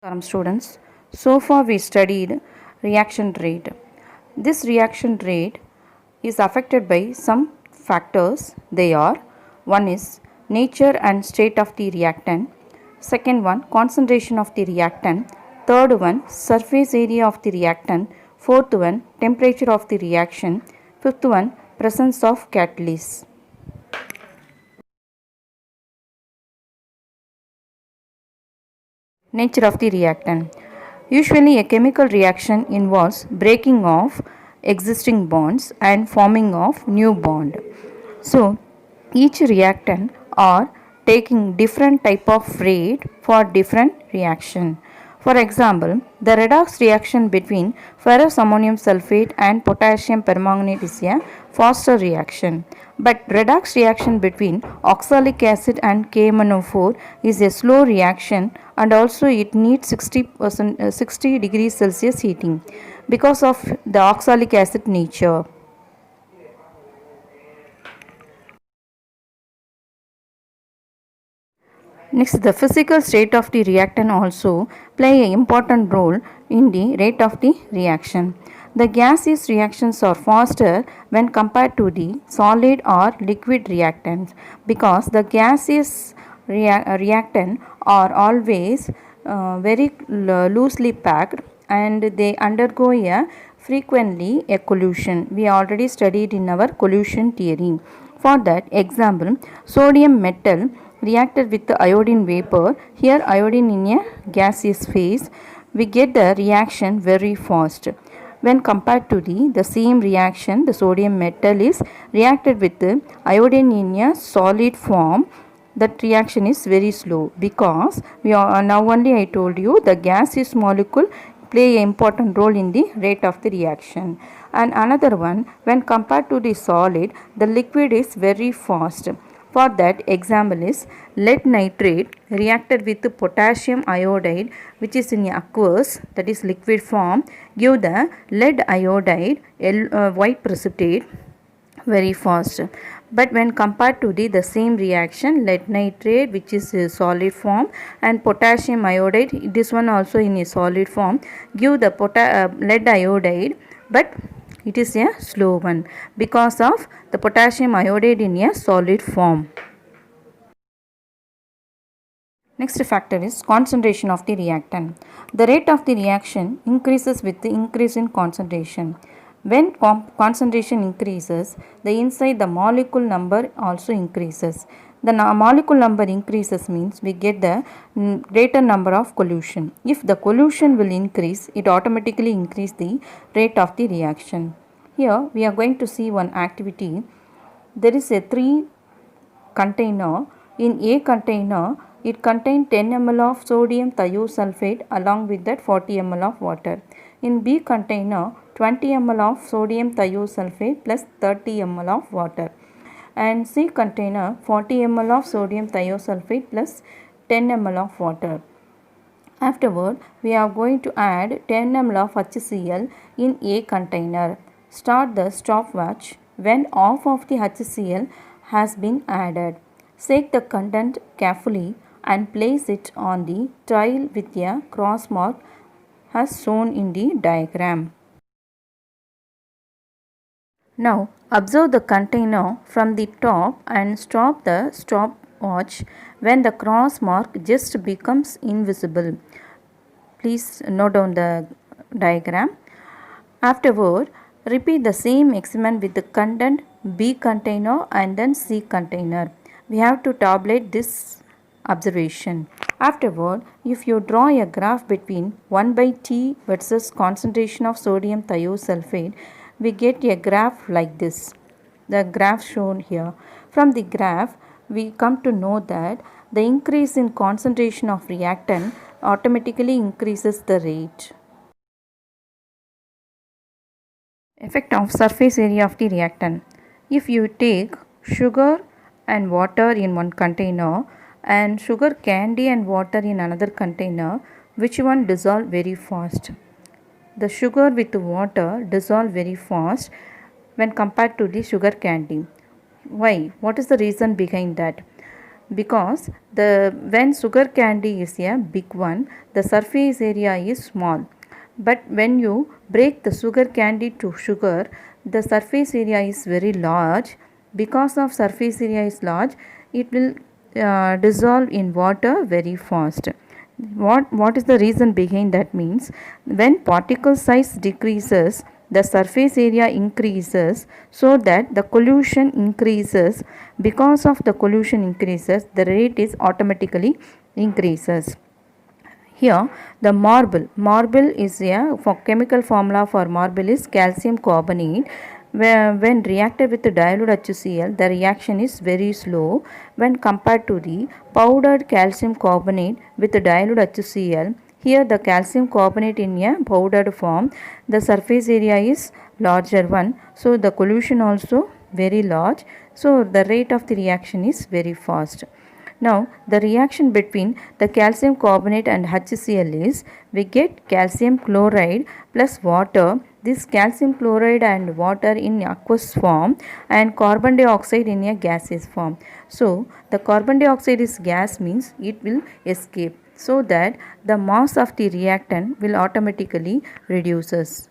Students, so far we studied reaction rate. This reaction rate is affected by some factors. They are: one is nature and state of the reactant, second one concentration of the reactant, third one surface area of the reactant, fourth one temperature of the reaction, fifth one presence of catalyst. Nature of the reactant. Usually, a chemical reaction involves breaking of existing bonds and forming of new bond. So, each reactant are taking different type of rate for different reaction. For example, the redox reaction between ferrous ammonium sulfate and potassium permanganate is a faster reaction. But redox reaction between oxalic acid and KMnO4 is a slow reaction, and also it needs 60 degrees Celsius heating because of the oxalic acid nature. Next, the physical state of the reactant also play an important role in the rate of the reaction. The gaseous reactions are faster when compared to the solid or liquid reactants because the gaseous reactant are always very loosely packed and they undergo a frequently a collision. We already studied in our collision theory. For that example, sodium metal reacted with the iodine vapor. Here iodine in a gaseous phase, we get the reaction very fast. When compared to the same reaction, the sodium metal is reacted with the iodine in a solid form. That reaction is very slow because we are now only I told you the gaseous molecule play an important role in the rate of the reaction. And another one, when compared to the solid, the liquid is very fast. For that example is lead nitrate reacted with potassium iodide, which is in aqueous, that is liquid form, give the lead iodide white precipitate very fast. But when compared to the same reaction, lead nitrate, which is a solid form, and potassium iodide, this one also in a solid form, give the lead iodide, but it is a slow one because of the potassium iodide in a solid form. Next factor is concentration of the reactant. The rate of the reaction increases with the increase in concentration. When concentration increases, the inside the molecule number also increases. The molecule number increases means we get the greater number of collision. If the collision will increase, it automatically increase the rate of the reaction. Here we are going to see one activity. There is a 3 container. In A container, it contains 10 ml of sodium thiosulfate along with that 40 ml of water. In B container, 20 ml of sodium thiosulfate plus 30 ml of water. And C container, 40 ml of sodium thiosulfate plus 10 ml of water. Afterward, we are going to add 10 ml of HCl in A container. Start the stopwatch when half of the HCl has been added. Shake the content carefully and place it on the tile with a cross mark as shown in the diagram. Now observe the container from the top and stop the stopwatch when the cross mark just becomes invisible. Please note down the diagram. Afterward, repeat the same experiment with the content B container and then C container. We have to tabulate this observation. Afterward, if you draw a graph between 1 by T versus concentration of sodium thiosulfate, we get a graph like this. The graph shown here. From the graph, we come to know that the increase in concentration of reactant automatically increases the rate. Effect of surface area of the reactant. If you take sugar and water in one container and sugar candy and water in another container, which one dissolve very fast? The sugar with water dissolve very fast when compared to the sugar candy. Why? What is the reason behind that? because the when sugar candy is a big one, the surface area is small. But when you break the sugar candy to sugar, the surface area is very large. Because of surface area is large, it will dissolve in water very fast. What is the reason behind that? Means when particle size decreases, the surface area increases, so that the collision increases. Because of the collision increases, the rate is automatically increases. Here the marble is a chemical formula for marble is calcium carbonate. When reacted with dilute HCl, the reaction is very slow when compared to the powdered calcium carbonate with dilute HCl. Here the calcium carbonate in a powdered form, the surface area is larger one, so the collision also very large, so the rate of the reaction is very fast. Now the reaction between the calcium carbonate and HCl is we get calcium chloride plus water. This calcium chloride and water in aqueous form and carbon dioxide in a gaseous form. So the carbon dioxide is gas, means it will escape, so that the mass of the reactant will automatically reduces.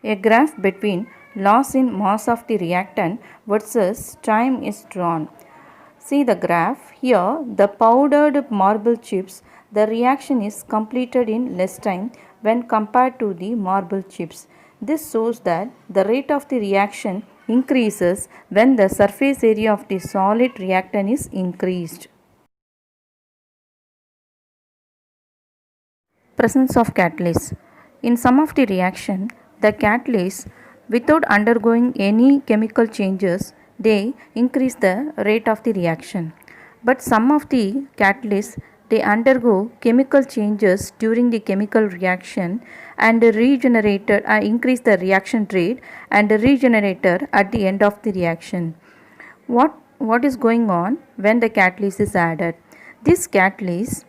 A graph between loss in mass of the reactant versus time is drawn. See the graph here, the powdered marble chips, the reaction is completed in less time when compared to the marble chips. This shows that the rate of the reaction increases when the surface area of the solid reactant is increased. Presence of catalyst. In some of the reaction, the catalyst, without undergoing any chemical changes, they increase the rate of the reaction. But some of the catalysts, they undergo chemical changes during the chemical reaction and regenerated increase the reaction rate and regenerated at the end of the reaction. What is going on when the catalyst is added? This catalyst,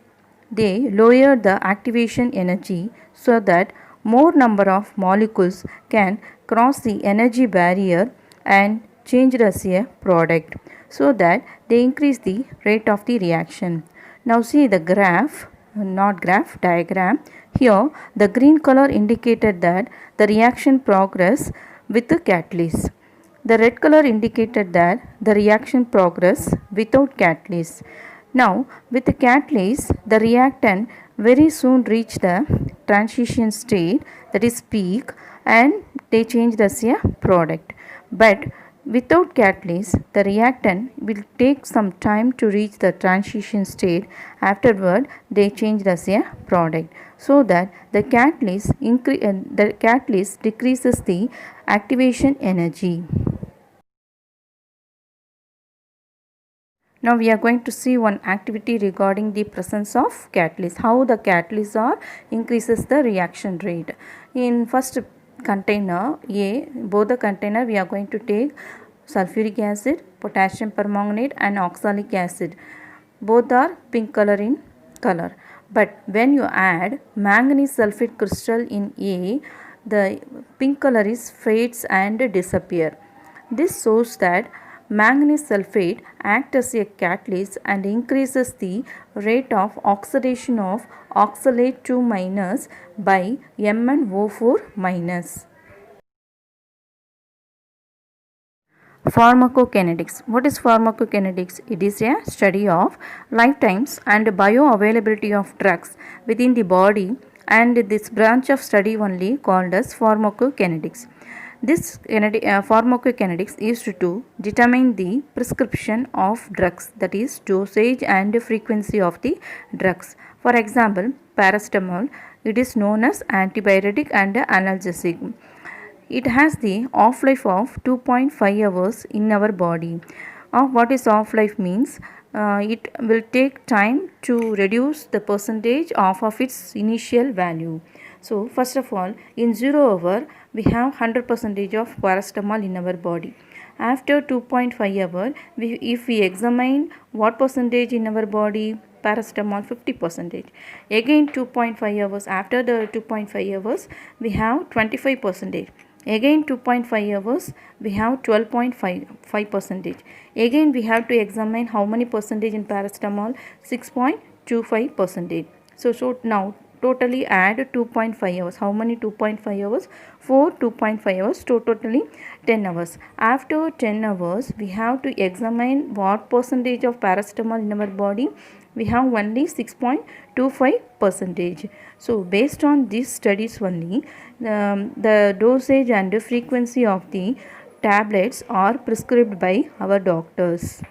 they lower the activation energy so that more number of molecules can cross the energy barrier and change as a product, so that they increase the rate of the reaction. Now see the diagram. Here the green color indicated that the reaction progress with the catalyst. The red color indicated that the reaction progress without catalyst. Now with the catalyst, the reactant very soon reach the transition state, that is peak, and they change as a product. But without catalyst, the reactant will take some time to reach the transition state. Afterward, they change as a product, so that the catalyst decreases the activation energy. Now we are going to see one activity regarding the presence of catalyst, how the catalyst are increases the reaction rate. In first container A, both the container we are going to take sulfuric acid, potassium permanganate and oxalic acid. Both are pink color in color. But when you add manganese sulfate crystal in A, the pink color is fades and disappear. This shows that manganese sulfate acts as a catalyst and increases the rate of oxidation of oxalate 2 minus by MnO4 minus. Pharmacokinetics. What is pharmacokinetics? It is a study of lifetimes and bioavailability of drugs within the body, and this branch of study only called as pharmacokinetics. This pharmacokinetics is to determine the prescription of drugs, that is dosage and frequency of the drugs. For example, paracetamol, it is known as antibiotic and analgesic. It has the off-life of 2.5 hours in our body. What is off-life means? It will take time to reduce the percentage of its initial value. So first of all, in 0 hour we have 100% of paracetamol in our body. After 2.5 hour, if we examine what percentage in our body, paracetamol 50%. Again 2.5 hours, after the 2.5 hours we have 25%. Again 2.5 hours, we have 12.5 percentage. Again we have to examine how many percentage in paracetamol, 6.25 percentage. So now totally add 2.5 hours. How many 2.5 hours? 4 2.5 hours, so totally 10 hours. After 10 hours, we have to examine what percentage of paracetamol in our body. We have only 6.25 percentage. So based on these studies only, the dosage and frequency of the tablets are prescribed by our doctors.